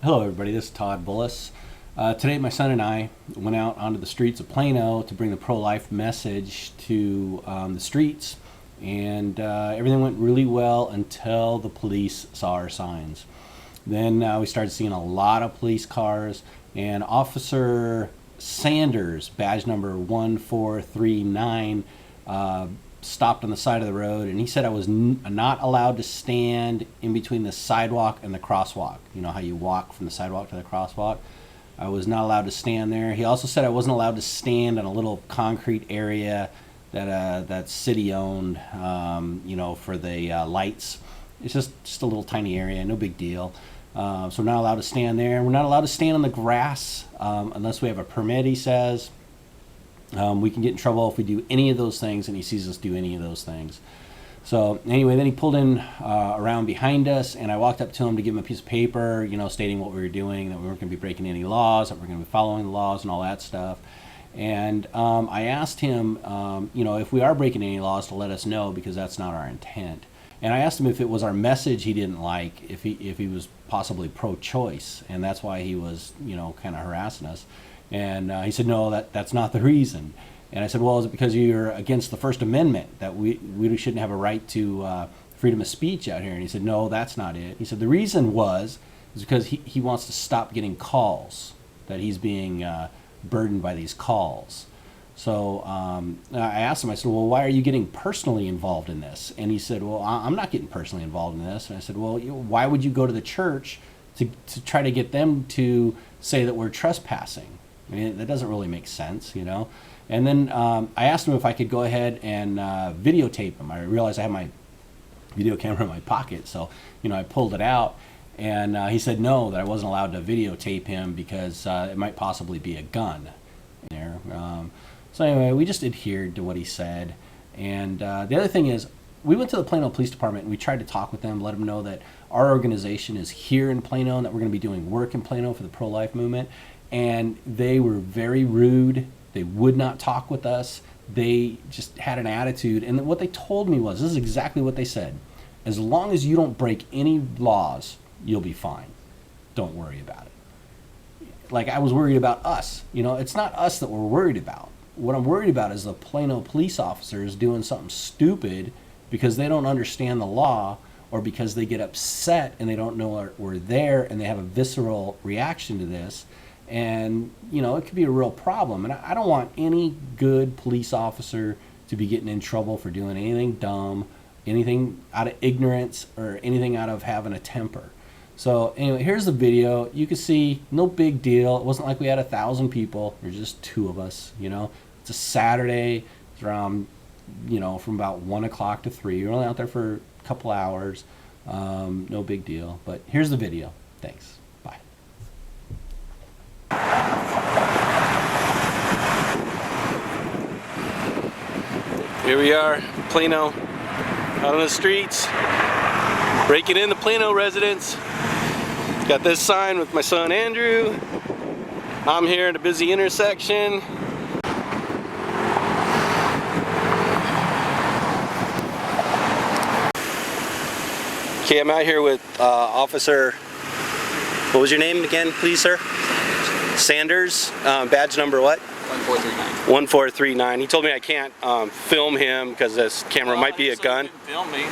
Hello everybody, this is Todd Bullis. Today my son and I went out onto the streets of Plano to bring the pro-life message to the streets, and everything went really well until the police saw our signs. Then we started seeing a lot of police cars, and Officer Sanders, badge number 1439, stopped on the side of the road, and he said I was not allowed to stand in between the sidewalk and the crosswalk. You know how you walk from the sidewalk to the crosswalk? I was not allowed to stand there. He also said I wasn't allowed to stand in a little concrete area that city owned, you know, for the lights. It's just a little tiny area, no big deal. So we're not allowed to stand there. We're not allowed to stand on the grass unless we have a permit, he says. We can get in trouble if we do any of those things, and he sees us do any of those things. So anyway, then he pulled in around behind us, and I walked up to him to give him a piece of paper, you know, stating what we were doing, that we weren't going to be breaking any laws, that we're going to be following the laws and all that stuff. And I asked him, you know, if we are breaking any laws to let us know, because that's not our intent. And I asked him if it was our message he didn't like, if he was possibly pro-choice, and that's why he was, you know, kind of harassing us. And he said, no, that's not the reason. And I said, well, is it because you're against the First Amendment, that we shouldn't have a right to freedom of speech out here? And he said, no, that's not it. He said the reason is because he wants to stop getting calls, that he's being burdened by these calls. So I asked him, I said, well, why are you getting personally involved in this? And he said, well, I'm not getting personally involved in this. And I said, well, why would you go to the church to try to get them to say that we're trespassing? I mean, that doesn't really make sense, you know. And then I asked him if I could go ahead and videotape him. I realized I had my video camera in my pocket, so, you know, I pulled it out. And he said no, that I wasn't allowed to videotape him because it might possibly be a gun in there. So anyway, we just adhered to what he said. And the other thing is, we went to the Plano Police Department and we tried to talk with them, let them know that our organization is here in Plano and that we're going to be doing work in Plano for the pro-life movement. And they were very rude. They would not talk with us. They just had an attitude. And what they told me was, this is exactly what they said: as long as you don't break any laws, you'll be fine. Don't worry about it. Like, I was worried about us. You know, it's not us that we're worried about. What I'm worried about is the Plano police officers doing something stupid because they don't understand the law, or because they get upset and they don't know we're there and they have a visceral reaction to this. And, you know, it could be a real problem. And I don't want any good police officer to be getting in trouble for doing anything dumb, anything out of ignorance, or anything out of having a temper. So anyway, here's the video. You can see, no big deal. It wasn't like we had 1,000 people. There's just 2 of us, you know. It's a Saturday. It's around, you know, from about 1 o'clock to 3. We're only out there for a couple hours. No big deal. But here's the video. Thanks. Bye. Here we are, Plano, out on the streets, breaking into Plano residents. Got this sign with my son Andrew. I'm here at a busy intersection. Okay, I'm out here with Officer, what was your name again, please, sir? Sanders. Badge number what? 1439. 1439. He told me I can't film him because this camera might be a gun. Film me.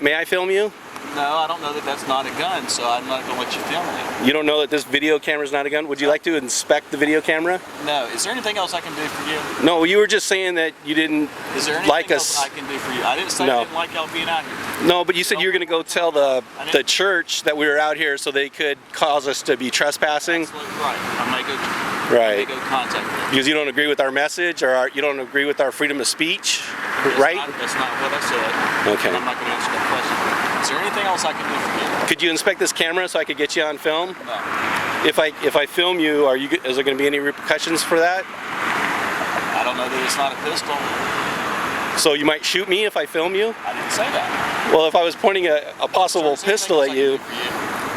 May I film you? No, I don't know that that's not a gun, so I'm not going to let you film me. You don't know that this video camera is not a gun? Would you like to inspect the video camera? No. Is there anything else I can do for you? No, you were just saying that you didn't like us. Is there anything else I can do for you? I didn't say I didn't like y'all being out here. No, but you said you were going to go tell the church that we were out here so they could cause us to be trespassing. Absolutely right. I may go contact them. Because you don't agree with our message, or you don't agree with our freedom of speech, right? That's not what I said. Okay. I'm not going to answer that question. Is there anything else I can do for you? Could you inspect this camera so I could get you on film? No. If I film you, is there going to be any repercussions for that? I don't know that it's not a pistol. So you might shoot me if I film you? I didn't say that. Well, if I was pointing a possible pistol at you.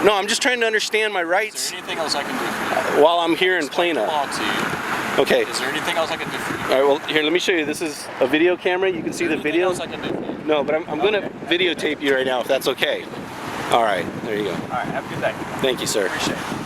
No, I'm just trying to understand my rights. Is there anything else I can do for you? While I'm here in Plano. Okay. Is there anything else I can do for you? All right, well, here, let me show you. This is a video camera. You can see the video. Is there anything else I can do for you? No, but I'm going to videotape you right now if that's okay. All right, there you go. All right, have a good day. Thank you, sir. Appreciate it.